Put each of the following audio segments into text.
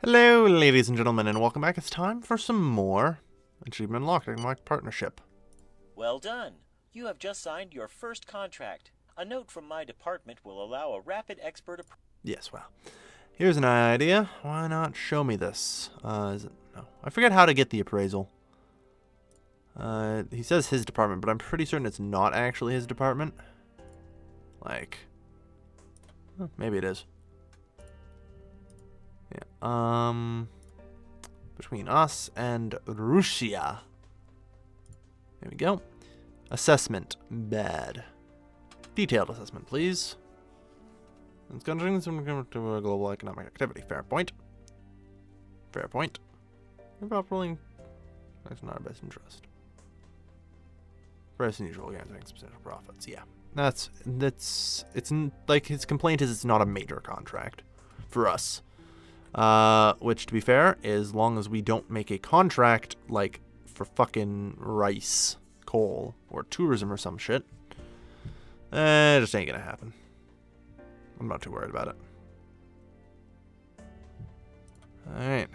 Hello, ladies and gentlemen, and welcome back. It's time for some more Achievement Unlocked in my partnership. Well done. You have just signed your first contract. A note from my department will allow a rapid expert approval. Yes, well, here's an idea. Why not show me this? Is it? No. I forget how to get the appraisal. He says his department, but I'm pretty certain it's not actually his department. Like, maybe it is. Yeah. Between us and Russia. There we go. Assessment. Bad. Detailed assessment, please. It's contributing to a global economic activity. Fair point. Fair point. About ruling. That's not our best interest. Price unusual, guaranteeing substantial profits. Yeah. It's like his complaint is it's not a major contract for us. Which, to be fair, as long as we don't make a contract, like, for fucking rice, coal, or tourism or some shit, it just ain't gonna happen. I'm not too worried about it. Alright.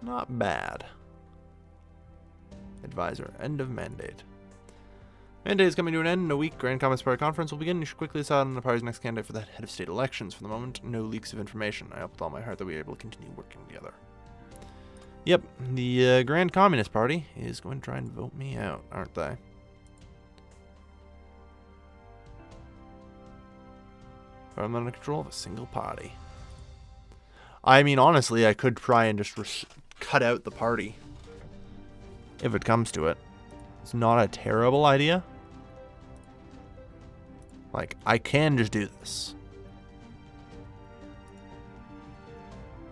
Not bad. Advisor, end of mandate. Mandate is coming to an end in a week. Grand Communist Party conference will begin. You should quickly decide on the party's next candidate for the head of state elections. For the moment, no leaks of information. I hope with all my heart that we are able to continue working together. Yep, the Grand Communist Party is going to try and vote me out, aren't they? But I'm not in control of a single party. I mean, honestly, I could try and just cut out the party. If it comes to it. It's not a terrible idea. Like, I can just do this.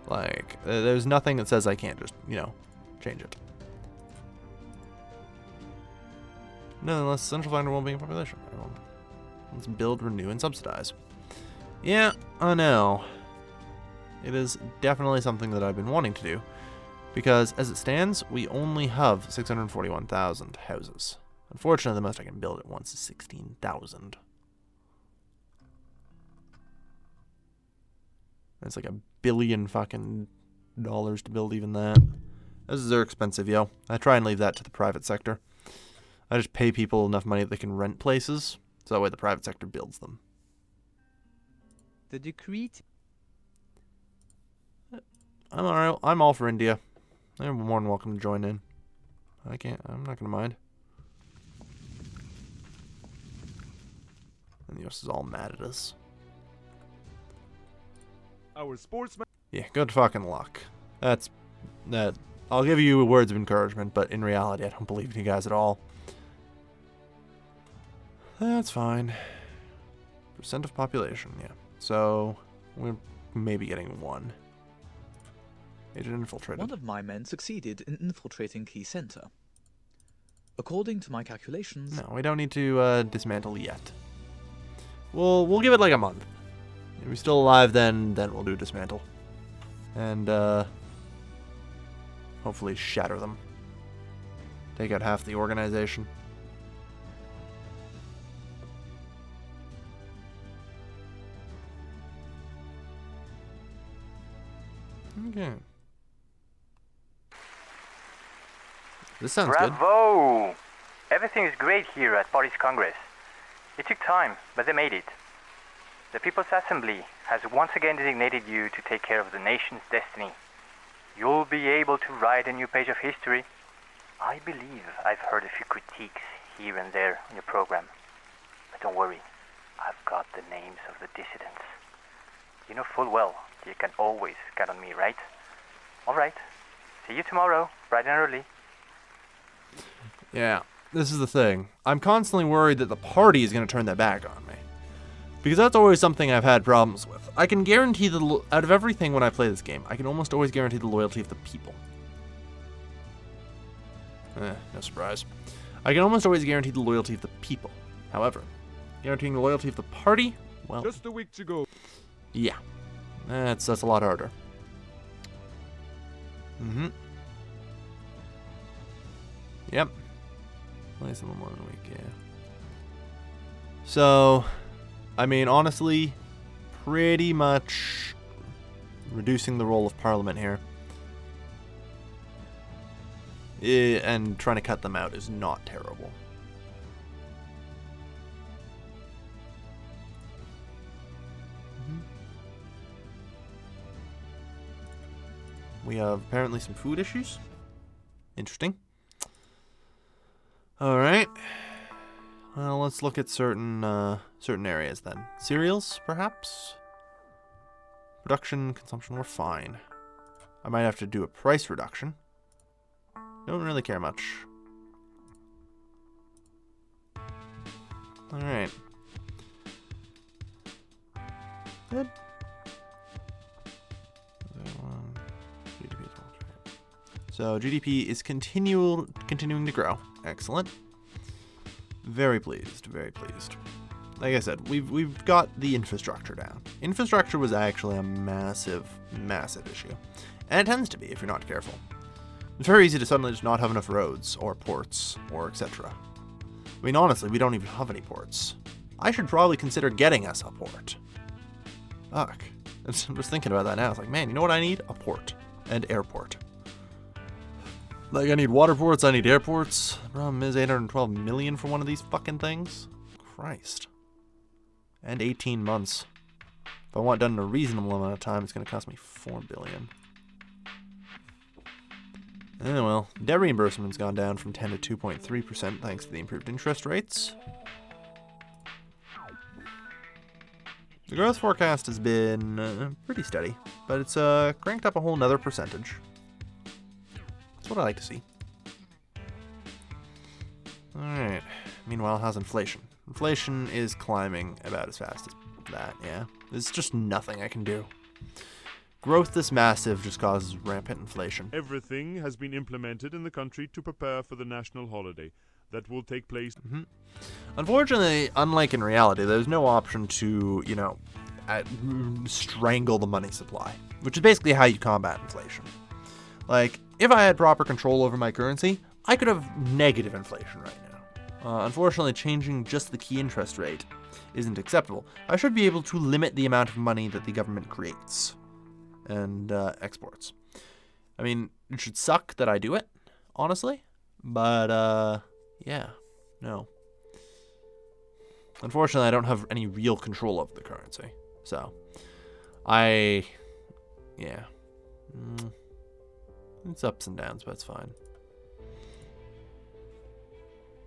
Like, there's nothing that says I can't just, change it. Nonetheless, central factor well-being of population. Let's build, renew, and subsidize. Yeah, I know. It is definitely something that I've been wanting to do. Because, as it stands, we only have 641,000 houses. Unfortunately, the most I can build at once is 16,000. That's like $1 billion fucking dollars to build even that. Those are expensive, yo. I try and leave that to the private sector. I just pay people enough money that they can rent places, so that way the private sector builds them. The decree. I'm all for India. They're more than welcome to join in. I'm not gonna mind. And the US is all mad at us. Our sportsman. Yeah, good fucking luck. That. I'll give you words of encouragement, but in reality, I don't believe in you guys at all. That's fine. Percent of population, yeah. So, we're maybe getting 1. Agent infiltrated. One of my men succeeded in infiltrating Key Center. According to my calculations... No, we don't need to dismantle yet. We'll give it like a month. If we're still alive then we'll do dismantle. And, hopefully shatter them. Take out half the organization. Okay. This sounds good. Bravo! Everything is great here at Party's Congress. It took time, but they made it. The People's Assembly has once again designated you to take care of the nation's destiny. You'll be able to write a new page of history. I believe I've heard a few critiques here and there on your program. But don't worry, I've got the names of the dissidents. You know full well you can always count on me, right? Alright, see you tomorrow, bright and early. Yeah, this is the thing. I'm constantly worried that the party is going to turn their back on me. Because that's always something I've had problems with. I can guarantee out of everything when I play this game, I can almost always guarantee the loyalty of the people. No surprise. I can almost always guarantee the loyalty of the people. However, guaranteeing the loyalty of the party, well... Just a week to go. Yeah. That's a lot harder. Yep. At least a little more than a week, yeah. So, I mean, honestly, pretty much reducing the role of Parliament here. And trying to cut them out is not terrible. We have apparently some food issues. Interesting. All right. Well, let's look at certain areas then. Cereals, perhaps. Production, consumption, we're fine. I might have to do a price reduction. Don't really care much. All right. Good. So GDP is continuing to grow. Excellent. Very pleased. Very pleased. Like I said, we've got the infrastructure down. Infrastructure was actually a massive issue, and it tends to be if you're not careful. It's very easy to suddenly just not have enough roads or ports or etc. I mean, honestly, we don't even have any ports. I should probably consider getting us a port. Fuck. I'm just thinking about that now. It's like, man, you know what I need? A port and airport. Like, I need water ports, I need airports. The problem is 812 million for one of these fucking things. Christ. And 18 months. If I want it done in a reasonable amount of time, it's going to cost me 4 billion. Oh well. Debt reimbursement's gone down from 10 to 2.3% thanks to the improved interest rates. The growth forecast has been pretty steady, but it's cranked up a whole nother percentage. That's what I like to see. Alright. Meanwhile, how's inflation? Inflation is climbing about as fast as that, yeah. There's just nothing I can do. Growth this massive just causes rampant inflation. Everything has been implemented in the country to prepare for the national holiday that will take place. Unfortunately, unlike in reality, there's no option to, strangle the money supply, which is basically how you combat inflation. Like, if I had proper control over my currency, I could have negative inflation right now. Unfortunately, changing just the key interest rate isn't acceptable. I should be able to limit the amount of money that the government creates and exports. I mean, it should suck that I do it, honestly, but yeah, no. Unfortunately, I don't have any real control over the currency, so yeah. It's ups and downs, but it's fine.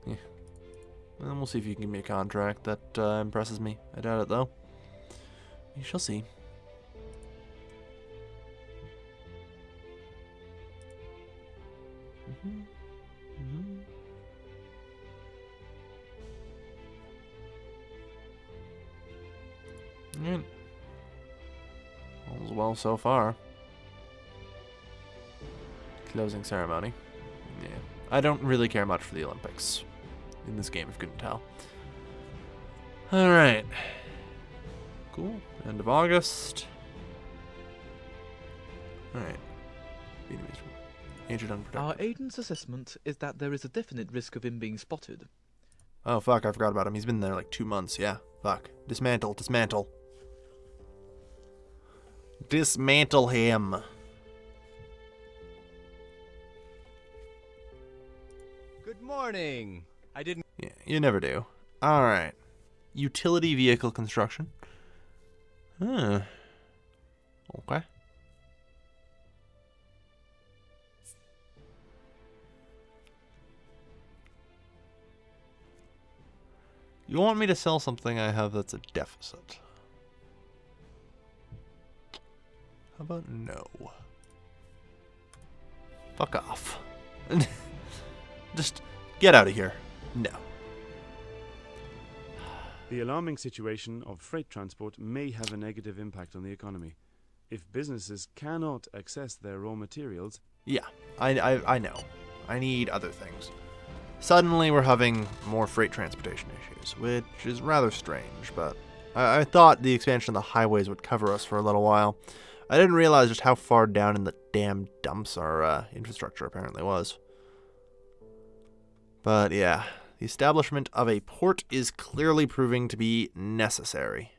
Yeah. And we'll see if you can give me a contract that impresses me. I doubt it, though. We shall see. Yeah. All's well so far. Closing ceremony. Yeah. I don't really care much for the Olympics in this game, if you couldn't tell. Alright. Cool. End of August. Alright. Agent unprotected. Our agent's assessment is that there is a definite risk of him being spotted. Oh, fuck, I forgot about him. He's been there like 2 months, yeah. Fuck. Dismantle, dismantle. Dismantle him. Good morning. I didn't. Yeah, you never do. Alright. Utility vehicle construction. Okay. You want me to sell something I have that's a deficit? How about no? Fuck off. Just get out of here. No. The alarming situation of freight transport may have a negative impact on the economy. If businesses cannot access their raw materials... Yeah, I know. I need other things. Suddenly we're having more freight transportation issues, which is rather strange, but I thought the expansion of the highways would cover us for a little while. I didn't realize just how far down in the damn dumps our infrastructure apparently was. But yeah, The establishment of a port is clearly proving to be necessary.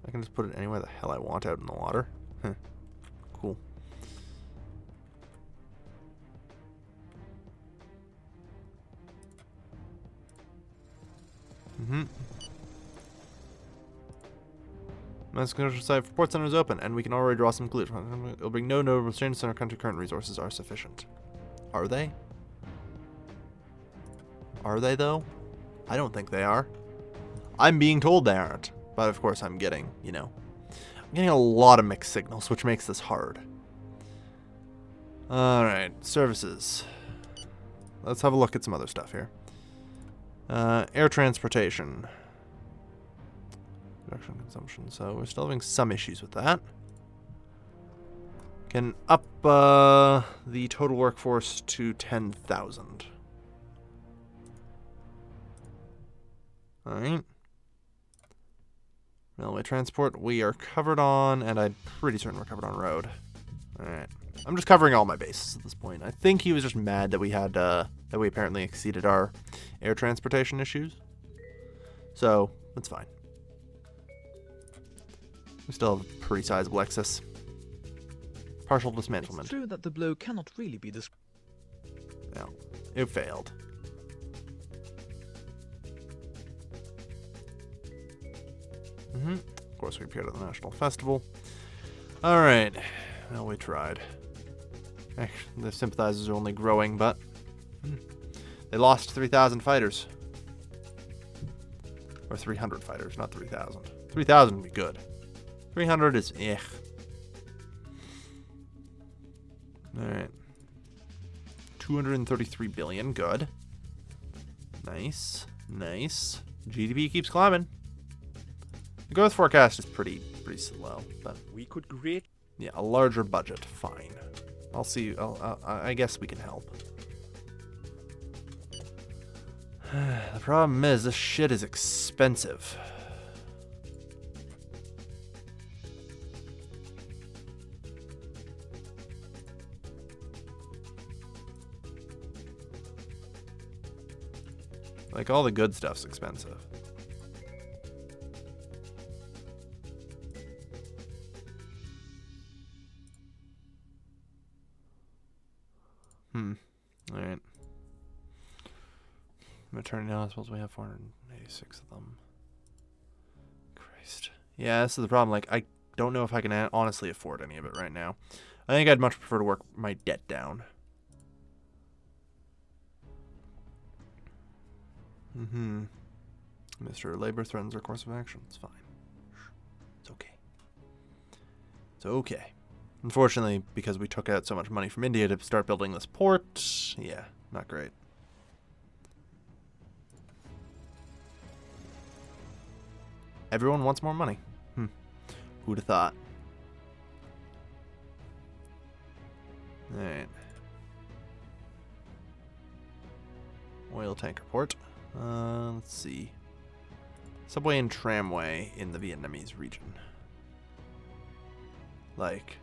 I can just put it anywhere the hell I want out in the water. Cool. Mass commercial site for port center is open, and we can already draw some clues. It'll bring no notable changes in our country. Current resources are sufficient. Are they? Are they, though? I don't think they are. I'm being told they aren't. But, of course, I'm getting, I'm getting a lot of mixed signals, which makes this hard. Alright, services. Let's have a look at some other stuff here. Air transportation. Production consumption. So we're still having some issues with that. Can up the total workforce to 10,000. Alright. Railway transport we are covered on, and I'm pretty certain we're covered on road. Alright. I'm just covering all my bases at this point. I think he was just mad that we had, that we apparently exceeded our air transportation issues. So, that's fine. We still have a pretty sizable excess. Partial dismantlement. It's true that the blow cannot really be described. No, it failed. Of course, we appeared at the National Festival. Alright. Well, we tried. Actually, the sympathizers are only growing, but they lost 3,000 fighters. Or 300 fighters, not 3,000. 3,000 would be good. 300 is eh. Alright. 233 billion, good. Nice. Nice. GDP keeps climbing. The growth forecast is pretty slow, but We could create. yeah, a larger budget, fine. I'll see. I guess we can help. The problem is this shit is expensive. Like, all the good stuff's expensive. Alright. Maternity hospitals, we have 486 of them. Christ. Yeah, this is the problem. Like, I don't know if I can honestly afford any of it right now. I think I'd much prefer to work my debt down. Mr. Labor threatens our course of action. It's fine. It's okay. It's okay. Unfortunately, because we took out so much money from India to start building this port, yeah, not great. Everyone wants more money. Who'd have thought? Alright. Oil tanker port. Let's see. Subway and tramway in the Vietnamese region. Like,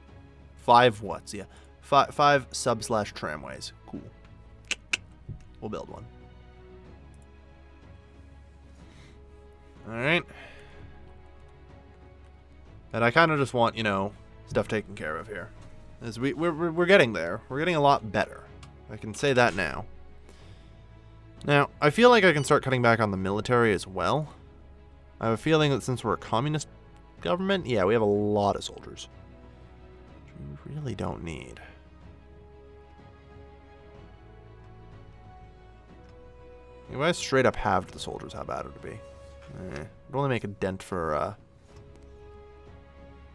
5 what's? Yeah. 5 sub/tramways. Cool. We'll build one. Alright. And I kind of just want, stuff taken care of here. As we're getting there. We're getting a lot better. I can say that now. Now, I feel like I can start cutting back on the military as well. I have a feeling that since we're a communist government, yeah, we have a lot of soldiers. Which we really don't need. If I straight up halved the soldiers, how bad would it be? It'd only make a dent for,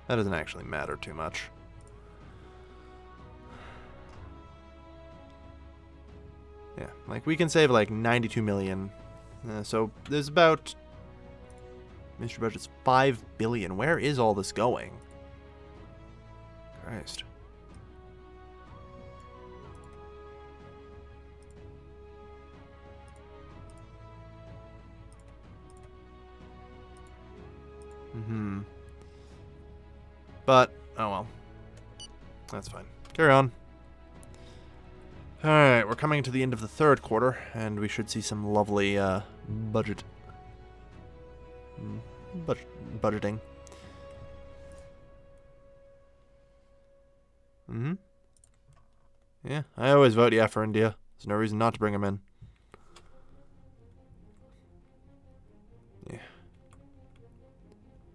that doesn't actually matter too much. Yeah, like we can save like 92 million. So there's about, Mr. Budget's 5 billion. Where is all this going? Christ. But, oh well. That's fine. Carry on. Alright, we're coming to the end of the third quarter, and we should see some lovely budgeting. Mm-hmm. Yeah, I always vote yeah for India. There's no reason not to bring them in. Yeah.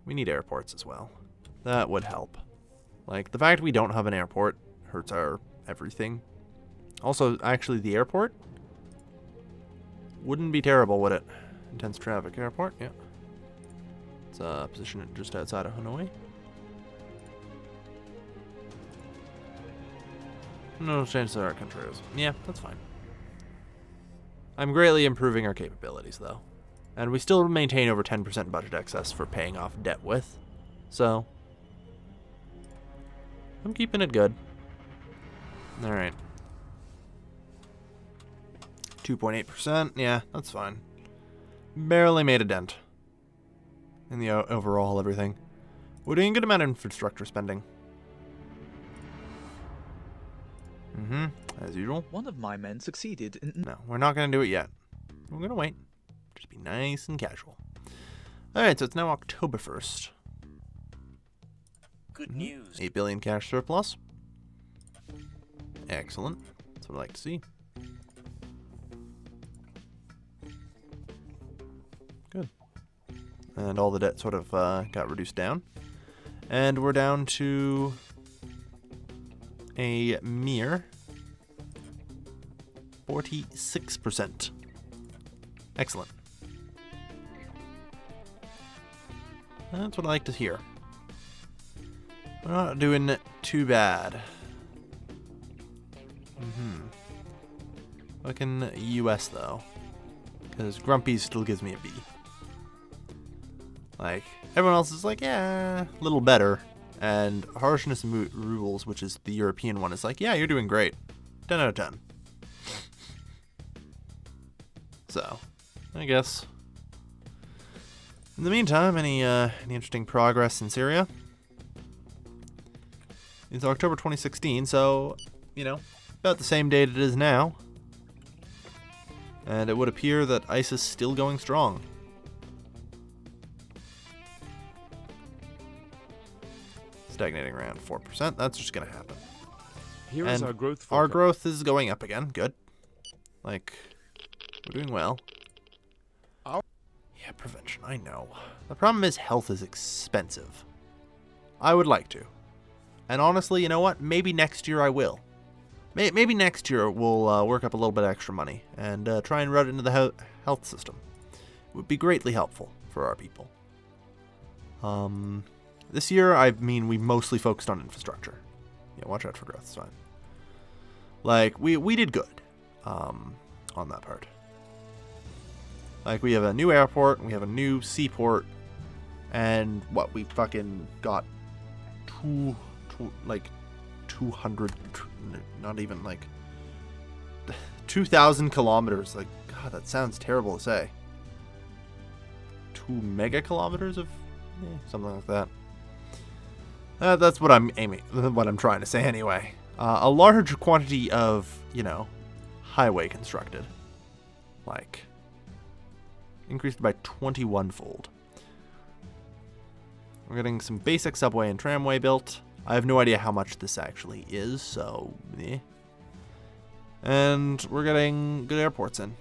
We need airports as well. That would help. Like, the fact we don't have an airport hurts our everything. Also, actually, the airport wouldn't be terrible, would it? Intense traffic airport, yeah. It's positioned just outside of Hanoi. No chance that our country is. Yeah, that's fine. I'm greatly improving our capabilities, though. And we still maintain over 10% budget excess for paying off debt with. So, I'm keeping it good. Alright. 2.8%. Yeah, that's fine. Barely made a dent in the overall everything. We're doing a good amount of infrastructure spending. Mm-hmm. As usual. One of my men succeeded in... No, we're not going to do it yet. We're going to wait. Just be nice and casual. Alright, so it's now October 1st. Good news. 8 billion cash surplus. Excellent. That's what I like to see. Good. And all the debt sort of got reduced down. And we're down to a mere 46%. Excellent. That's what I like to hear. We're not doing too bad. Fucking US though. Because Grumpy still gives me a B. Like, everyone else is like, yeah, a little better. And Harshness Rules, which is the European one, is like, yeah, you're doing great. 10 out of 10. So, I guess. In the meantime, any interesting progress in Syria? It's October 2016, so, you know, about the same date it is now. And it would appear that ISIS is still going strong. Stagnating around 4%. That's just going to happen. Here is And our growth our forecast. growth is going up again. Good. Like, we're doing well. Yeah, prevention, I know. The problem is health is expensive. I would like to. And honestly, you know what? Maybe next year I will. Maybe next year we'll work up a little bit of extra money and try and run it into the health system. It would be greatly helpful for our people. This year, I mean, we mostly focused on infrastructure. Yeah, watch out for growth, it's fine. Like, we did good on that part. Like, we have a new airport, we have a new seaport, and what, we fucking got 200, not even, like, 2,000 kilometers. Like, God, that sounds terrible to say. 2 mega kilometers of, something like that. That's what I'm trying to say anyway. A large quantity of, you know, highway constructed. Like, increased by 21-fold. We're getting some basic subway and tramway built. I have no idea how much this actually is, so, eh. And we're getting good airports in.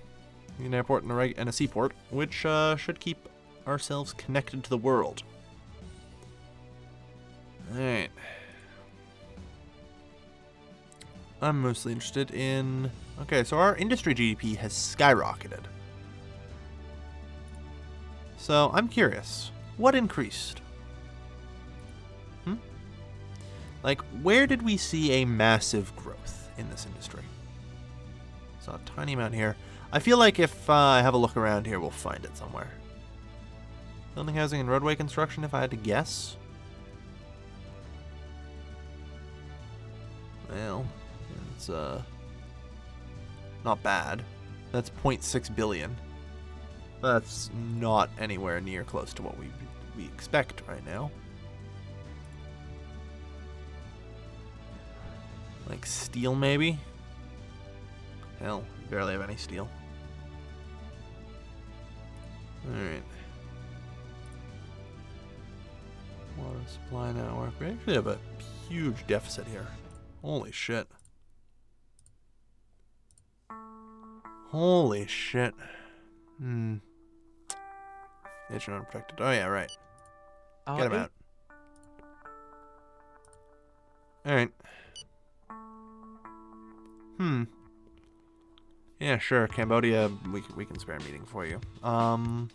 An airport and a seaport, which should keep ourselves connected to the world. Alright. I'm mostly interested in... Okay, so our industry GDP has skyrocketed. So, I'm curious. What increased? Like, where did we see a massive growth in this industry? Saw a tiny amount here. I feel like if I have a look around here, we'll find it somewhere. Building, housing, and roadway construction, if I had to guess. Well, it's not bad. That's 0.6 billion. That's not anywhere near close to what we expect right now. Like steel, maybe? Hell, barely have any steel. Alright. Water supply network. We actually have a huge deficit here. Holy shit. Holy shit. It's unprotected. Oh yeah, right. Get him out. Alright. Yeah, sure. Cambodia, we can spare a meeting for you. I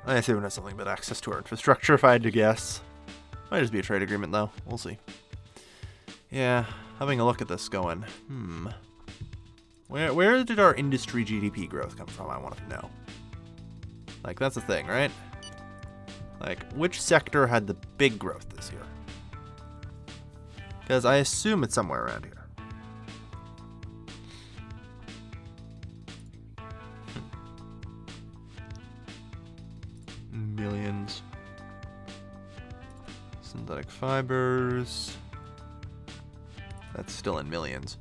assume it has something but access to our infrastructure, if I had to guess. Might just be a trade agreement, though. We'll see. Yeah, having a look at this going, Where did our industry GDP growth come from, I want to know. Like, that's the thing, right? Like, which sector had the big growth this year? Because I assume it's somewhere around here. Millions. Synthetic fibers. That's still in millions.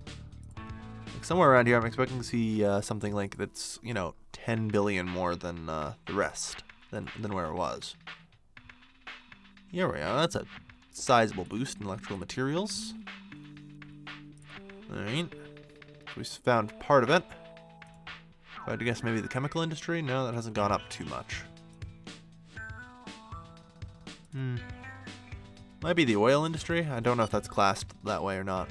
Like somewhere around here, I'm expecting to see something like that's, 10 billion more than the rest, than where it was. Here we are. That's a sizable boost in electrical materials. Alright. We found part of it. If I had to guess, maybe the chemical industry? No, that hasn't gone up too much. Might be the oil industry. I don't know if that's classed that way or not.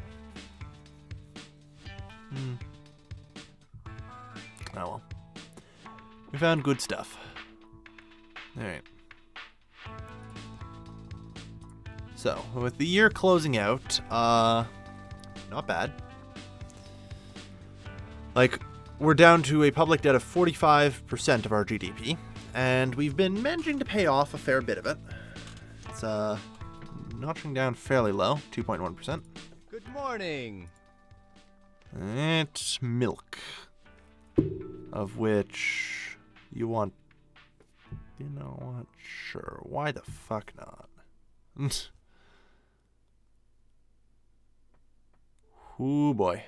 Oh well. We found good stuff. Alright. So, with the year closing out, not bad. Like, we're down to a public debt of 45% of our GDP, and we've been managing to pay off a fair bit of it. It's, notching down fairly low, 2.1%. Good morning. It's milk. Of which you want... You know what? Sure. Why the fuck not? Ooh boy.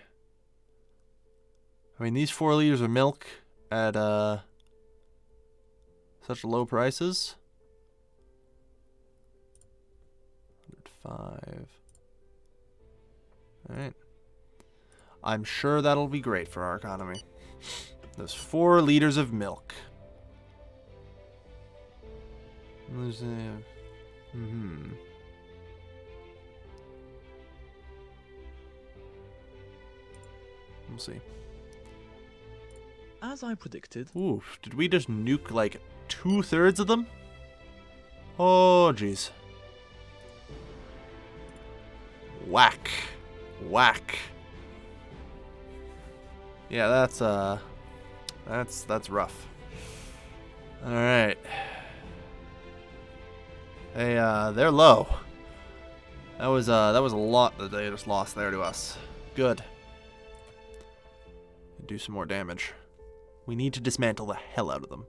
I mean, these 4 liters of milk at such low prices. 105. Alright. I'm sure that'll be great for our economy. Those 4 liters of milk. There's a... We'll see. As I predicted... Oof, did we just nuke like 2/3 of them? Oh, jeez. Whack. Whack. Yeah, that's rough. Alright. Hey, they're low. That was a lot that they just lost there to us. Good. Do some more damage. We need to dismantle the hell out of them.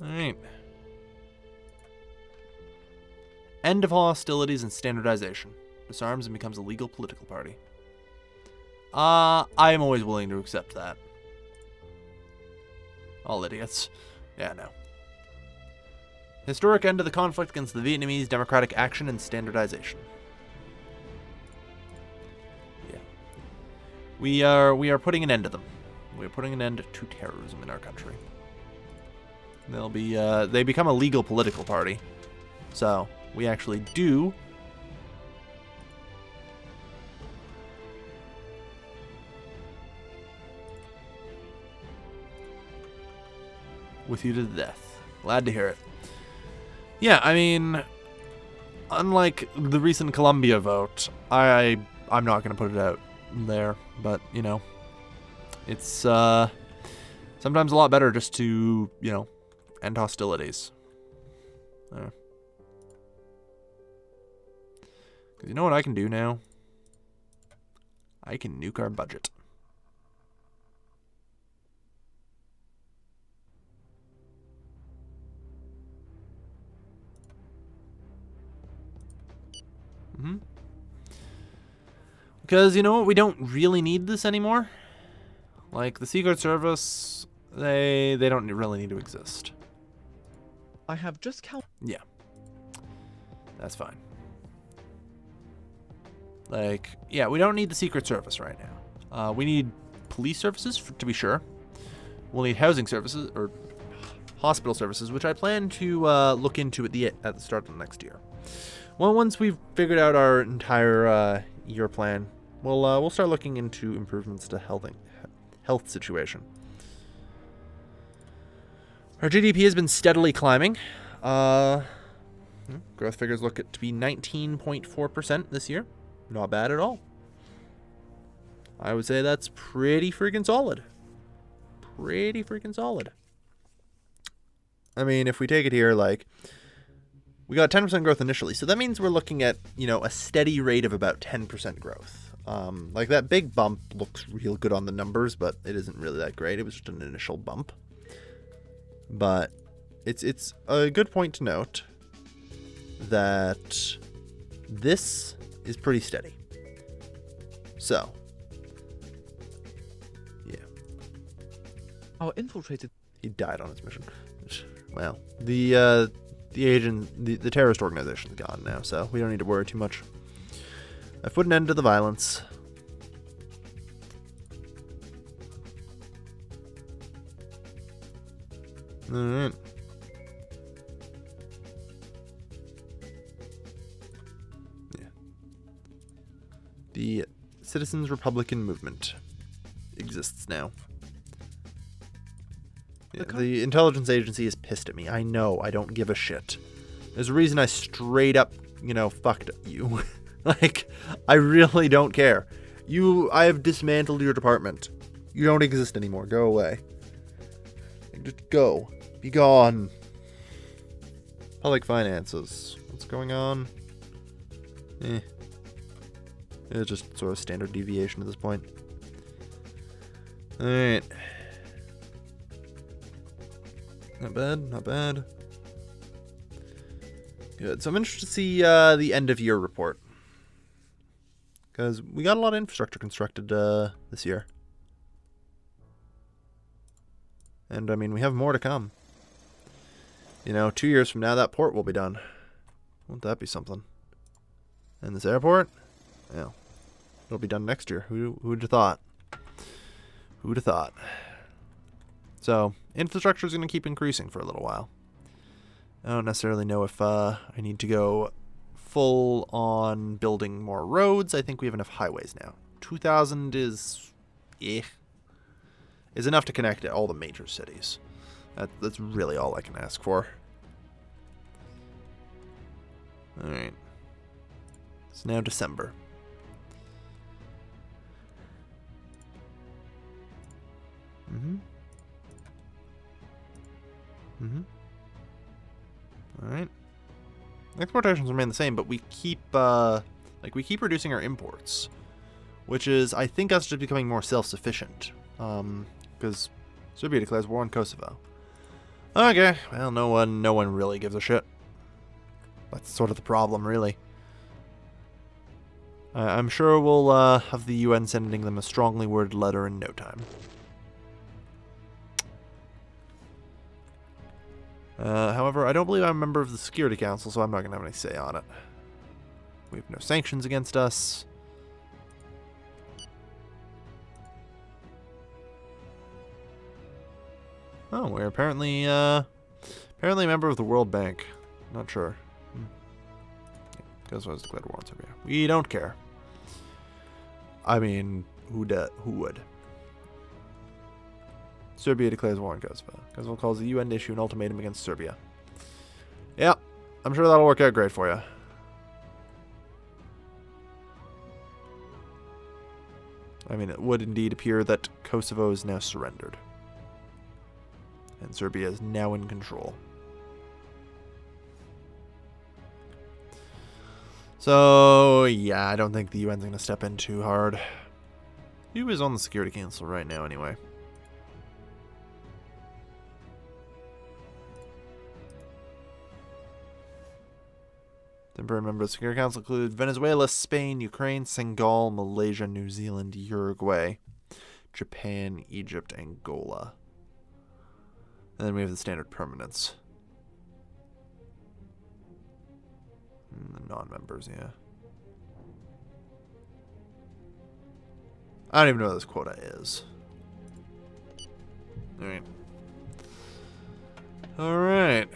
Alright. End of hostilities and standardization. Disarms and becomes a legal political party. I am always willing to accept that. All idiots. Yeah, no. Historic end of the conflict against the Vietnamese, democratic action and standardization. Yeah. We are putting an end to them. We are putting an end to terrorism in our country. They'll be they become a legal political party. So, we actually do with you to death. Glad to hear it. Yeah, I mean, unlike the recent Colombia vote, I'm not going to put it out there, but, it's sometimes a lot better just to, end hostilities. Because you know what I can do now? I can nuke our budget. Because, you know what, we don't really need this anymore. Like, the Secret Service, they don't really need to exist. I have just counted. Yeah. That's fine. Like, yeah, we don't need the Secret Service right now. We need police services, to be sure. We'll need housing services, or hospital services, which I plan to look into at the start of next year. Well, once we've figured out our entire year plan, we'll start looking into improvements to health situation. Our GDP has been steadily climbing. Growth figures look to be 19.4% this year. Not bad at all. I would say that's pretty freaking solid. Pretty freaking solid. I mean, if we take it here, like, we got 10% growth initially, so that means we're looking at, you know, a steady rate of about 10% growth. Like, that big bump looks real good on the numbers, but it isn't really that great. It was just an initial bump. But it's a good point to note that this is pretty steady. So, yeah. Our infiltrated. He died on his mission. Well, the terrorist organization's gone now, so we don't need to worry too much. I've put an end to the violence. Alright. Yeah. The Citizens Republican Movement exists now. Yeah, the intelligence agency is pissed at me. I know. I don't give a shit. There's a reason I straight up, you know, fucked you. Like, I really don't care. I have dismantled your department. You don't exist anymore. Go away. Just go. Be gone. Public finances. What's going on? It's just sort of standard deviation at this point. Alright. Not bad, not bad. Good. So I'm interested to see the end of year report. Because we got a lot of infrastructure constructed this year. And I mean, we have more to come. You know, 2 years from now, that port will be done. Won't that be something? And this airport? Yeah. It'll be done next year. Who'd have thought? Who'd have thought? So, infrastructure is going to keep increasing for a little while. I don't necessarily know if I need to go full on building more roads. I think we have enough highways now. 2,000 is enough to connect all the major cities. That's really all I can ask for. Alright. It's now December. Alright. Exportations remain the same, but we keep reducing our imports. Which is, I think, us just becoming more self-sufficient. Because Serbia declares war on Kosovo. Okay, well, no one really gives a shit. That's sort of the problem, really. I'm sure we'll have the UN sending them a strongly worded letter in no time. However, I don't believe I'm a member of the Security Council, so I'm not going to have any say on it. We have no sanctions against us. Oh, we're apparently a member of the World Bank. Not sure. Kosovo has declared war on Serbia. We don't care. I mean, who would? Serbia declares war on Kosovo. Kosovo calls the UN to issue an ultimatum against Serbia. Yeah, I'm sure that'll work out great for you. I mean, it would indeed appear that Kosovo is now surrendered. And Serbia is now in control. So, yeah, I don't think the UN's going to step in too hard. Who is on the Security Council right now, anyway? Temporary members of the Security Council include Venezuela, Spain, Ukraine, Senegal, Malaysia, New Zealand, Uruguay, Japan, Egypt, Angola. And then we have the standard permanents. And the non-members, yeah. I don't even know what this quota is. Alright. Alright.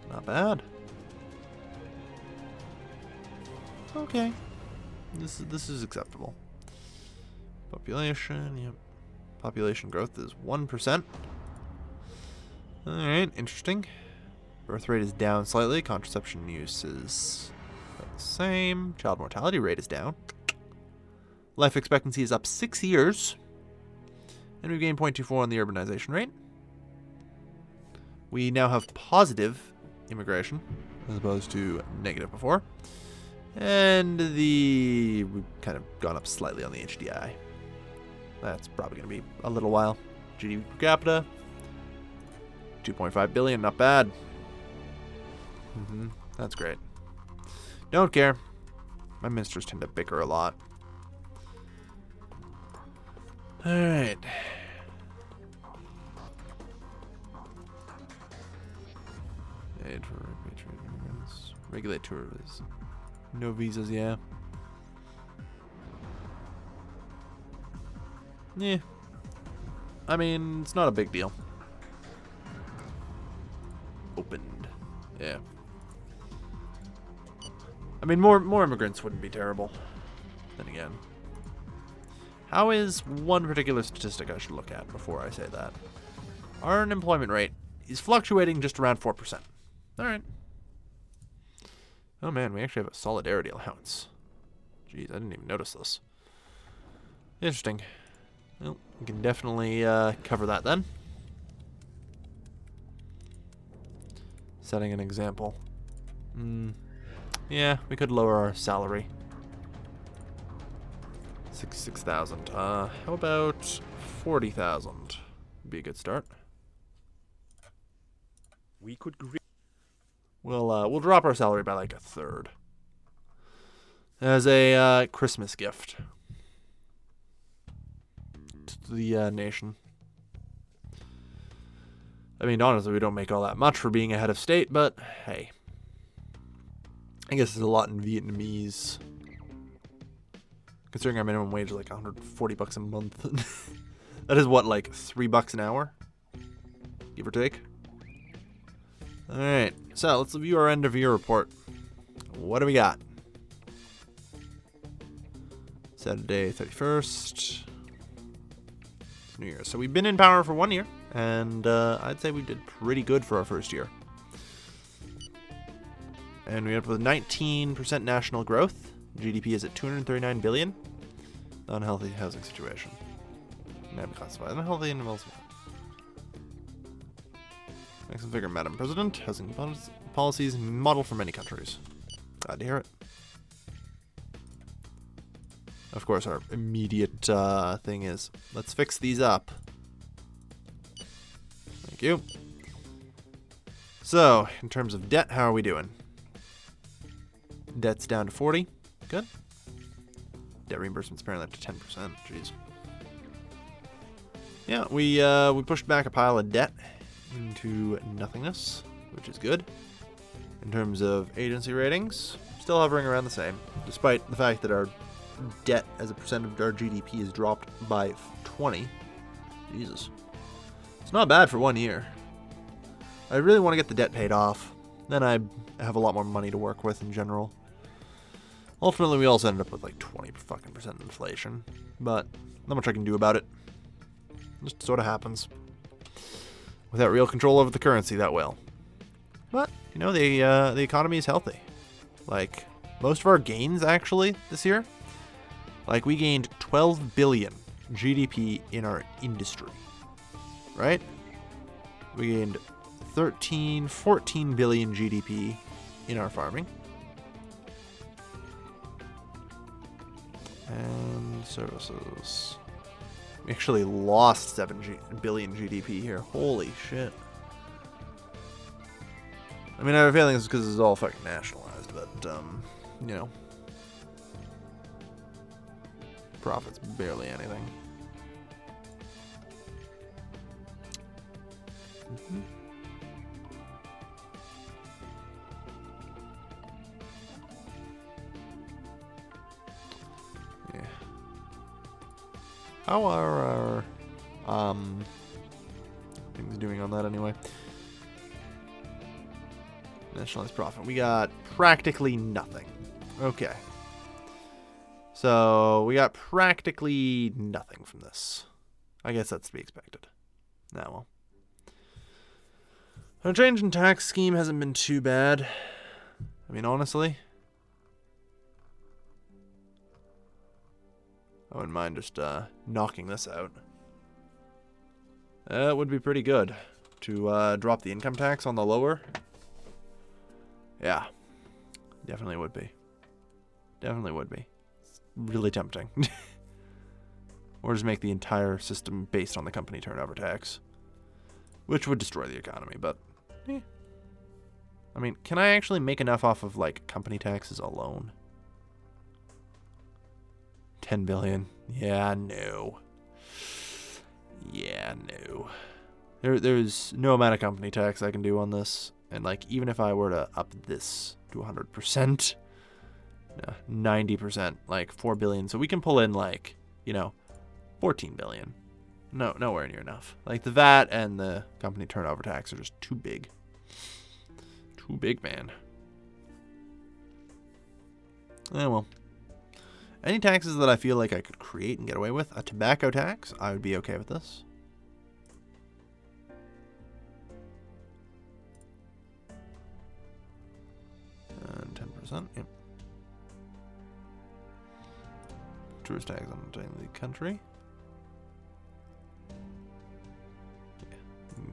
Not bad. Okay. This is acceptable. Population, yep. Population growth is 1%. Alright, interesting. Birth rate is down slightly. Contraception use is about the same. Child mortality rate is down. Life expectancy is up 6 years. And we've gained 0.24 on the urbanization rate. We now have positive immigration as opposed to negative before. And we've kind of gone up slightly on the HDI. That's probably going to be a little while. GDP per capita, 2.5 billion, not bad. That's great. Don't care. My ministers tend to bicker a lot. Alright. Aid for repatriated immigrants. Regulate tourism. No visas, yeah. Yeah. I mean, it's not a big deal. Opened. Yeah. I mean, more immigrants wouldn't be terrible. Then again. How is one particular statistic I should look at before I say that? Our unemployment rate is fluctuating just around 4%. Alright. Oh man, we actually have a solidarity allowance. Jeez, I didn't even notice this. Interesting. Well, we can definitely cover that then. Setting an example. Yeah, we could lower our salary. 66,000. How about 40,000? Be a good start. We could We'll drop our salary by like a third as a Christmas gift to the nation. I mean, honestly, we don't make all that much for being a head of state, but hey, I guess there's a lot in Vietnamese. Considering our minimum wage is like $140 a month. That is what, like $3 an hour? Give or take. Alright, so let's review our end of year report. What do we got? Saturday, 31st. New Year. So we've been in power for 1 year, and I'd say we did pretty good for our first year. And we ended up with 19% national growth. GDP is at 239 billion. Unhealthy housing situation. Now classified unhealthy and well. Excellent figure, Madam President. Housing policies model for many countries. Glad to hear it. Of course, our immediate thing is, let's fix these up. Thank you. So, in terms of debt, how are we doing? Debt's down to 40. Good. Debt reimbursement's apparently up to 10%. Jeez. Yeah, we pushed back a pile of debt into nothingness, which is good. In terms of agency ratings, still hovering around the same, despite the fact that our debt as a percent of our GDP has dropped by 20. Jesus. It's not bad for 1 year. I really want to get the debt paid off. Then I have a lot more money to work with in general. Ultimately, we also ended up with like 20% inflation, but not much I can do about it. Just sort of happens. Without real control over the currency, that will. But, you know, the economy is healthy. Like, most of our gains, actually, this year, like, we gained 12 billion GDP in our industry. Right? We gained 14 billion GDP in our farming. And services. We actually lost 7 billion GDP here. Holy shit. I mean, I have a feeling it's because it's all fucking nationalized, but, you know. Profits barely anything. Yeah. How are our things doing on that anyway? Nationalized profit. We got practically nothing. Okay. So we got practically nothing from this. I guess that's to be expected. Now, well. A change in tax scheme hasn't been too bad. I mean, honestly, I wouldn't mind just knocking this out. It would be pretty good to drop the income tax on the lower. Yeah, definitely would be. Definitely would be. It's really tempting. Or just make the entire system based on the company turnover tax, which would destroy the economy, but I mean, can I actually make enough off of, like, company taxes alone? 10 billion. Yeah, no. Yeah, no. There's no amount of company tax I can do on this. And, like, even if I were to up this to 100%, 90%, like 4 billion. So we can pull in, like, you know, 14 billion. No, nowhere near enough. Like, the VAT and the company turnover tax are just too big. Too big, man. Eh, well. Any taxes that I feel like I could create and get away with. A tobacco tax, I would be okay with this. And 10%, yep. Tourist tax on the country.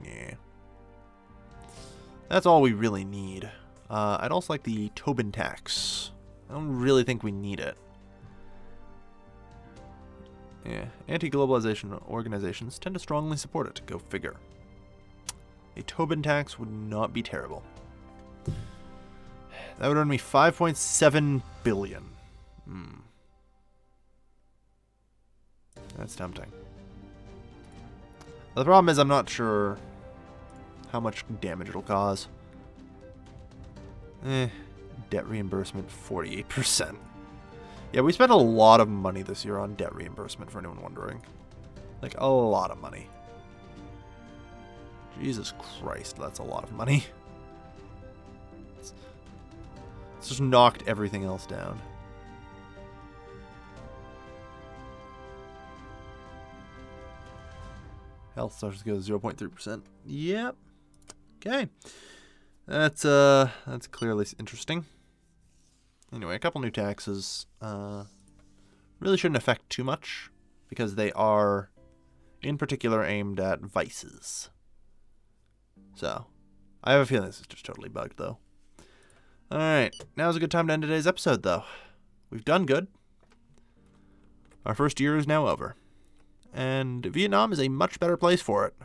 Yeah. That's all we really need. I'd also like the Tobin tax. I don't really think we need it. Yeah. Anti-globalization organizations tend to strongly support it. Go figure. A Tobin tax would not be terrible. That would earn me 5.7 billion. That's tempting. The problem is I'm not sure how much damage it'll cause. Debt reimbursement, 48%. Yeah, we spent a lot of money this year on debt reimbursement, for anyone wondering. Like, a lot of money. Jesus Christ, that's a lot of money. It's just knocked everything else down. Health social goes 0.3%. Yep. Okay. That's clearly interesting. Anyway, a couple new taxes really shouldn't affect too much because they are in particular aimed at vices. So, I have a feeling this is just totally bugged though. Alright, now's a good time to end today's episode though. We've done good. Our first year is now over. And Vietnam is a much better place for it.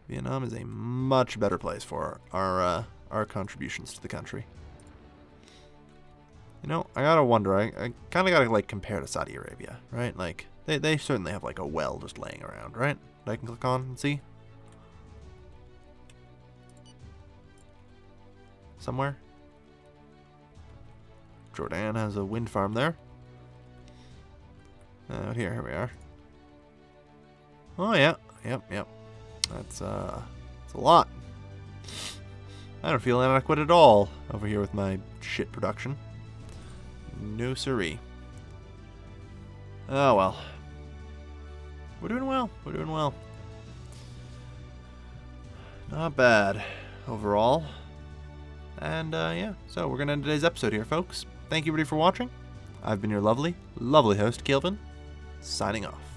Vietnam is a much better place for our contributions to the country. You know, I gotta wonder, I kind of gotta, like, compare to Saudi Arabia, right? Like, they certainly have, like, a well just laying around, right? That I can click on and see. Somewhere. Jordan has a wind farm there. Here we are. Oh, yeah. Yep. That's a lot. I don't feel inadequate at all over here with my shit production. No siree. Oh, well. We're doing well. Not bad overall. And, yeah. So, we're going to end today's episode here, folks. Thank you, everybody, for watching. I've been your lovely host, Kelvin, signing off.